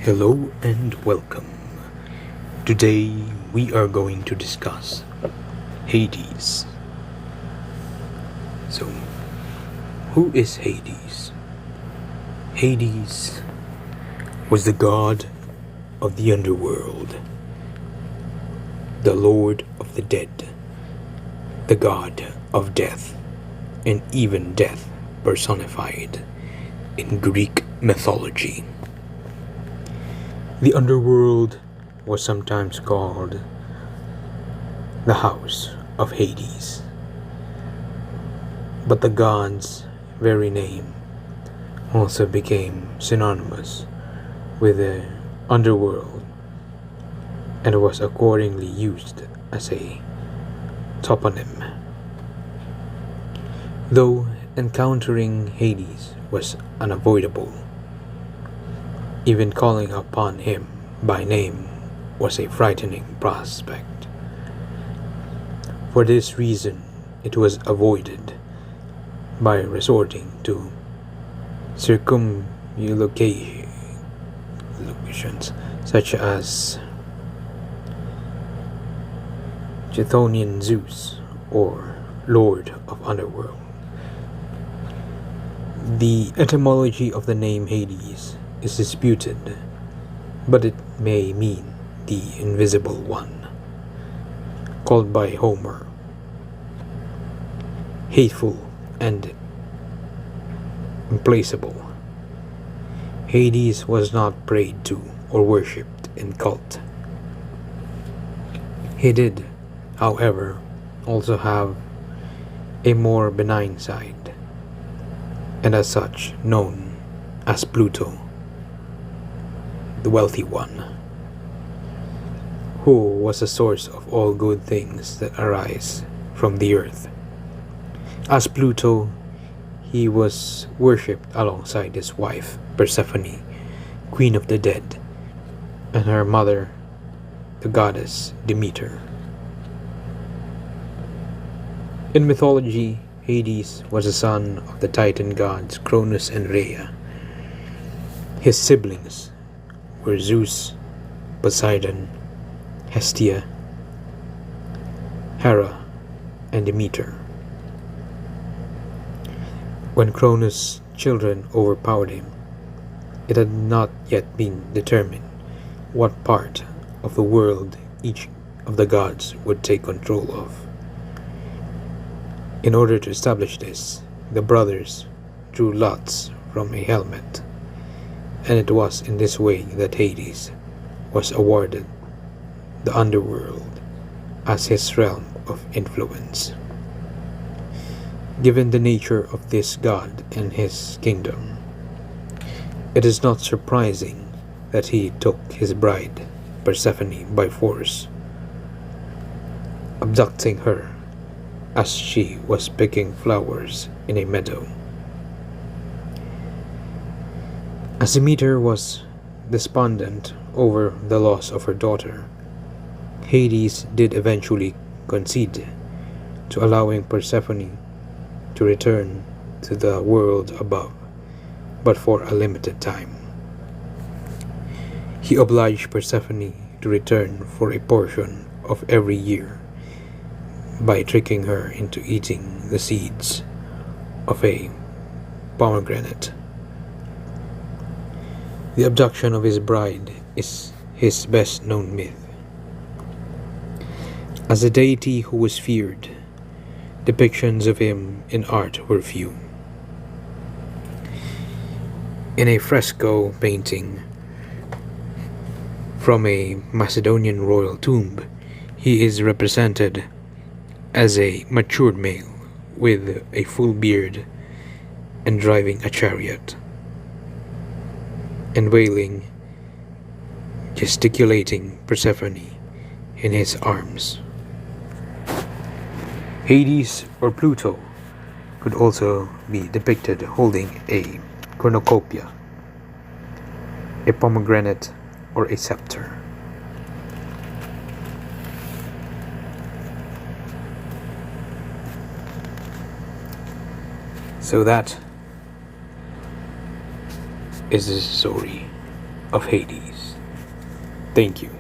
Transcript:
Hello and welcome. Today we are going to discuss Hades. So, who is Hades? Hades was the god of the underworld, the lord of the dead, the god of death, and even death personified in Greek mythology. The underworld was sometimes called the house of Hades, but the god's very name also became synonymous with the underworld and was accordingly used as a toponym. Though encountering Hades was unavoidable, even calling upon him by name was a frightening prospect. For this reason, it was avoided by resorting to circumlocutions such as Chthonian Zeus or Lord of Underworld. The etymology of the name Hades is disputed, but it may mean the invisible one, called by Homer hateful and implacable. Hades was not prayed to or worshipped in cult. He did, however, also have a more benign side, and as such known as Pluto, the wealthy one, who was the source of all good things that arise from the earth. As Pluto, he was worshipped alongside his wife Persephone, queen of the dead, and her mother, the goddess Demeter. In mythology, Hades was the son of the Titan gods Cronus and Rhea. His siblings were Zeus, Poseidon, Hestia, Hera, and Demeter. When Cronus' children overpowered him, it had not yet been determined what part of the world each of the gods would take control of. In order to establish this, the brothers drew lots from a helmet, and it was in this way that Hades was awarded the underworld as his realm of influence. Given the nature of this god and his kingdom, it is not surprising that he took his bride, Persephone, by force, abducting her as she was picking flowers in a meadow. As Demeter was despondent over the loss of her daughter, Hades did eventually concede to allowing Persephone to return to the world above, but for a limited time. He obliged Persephone to return for a portion of every year by tricking her into eating the seeds of a pomegranate. The abduction of his bride is his best known myth. As a deity who was feared, depictions of him in art were few. In a fresco painting from a Macedonian royal tomb, he is represented as a matured male with a full beard and driving a chariot, and wailing, gesticulating Persephone in his arms. Hades or Pluto could also be depicted holding a cornucopia, a pomegranate, or a scepter. So that is the story of Hades. Thank you.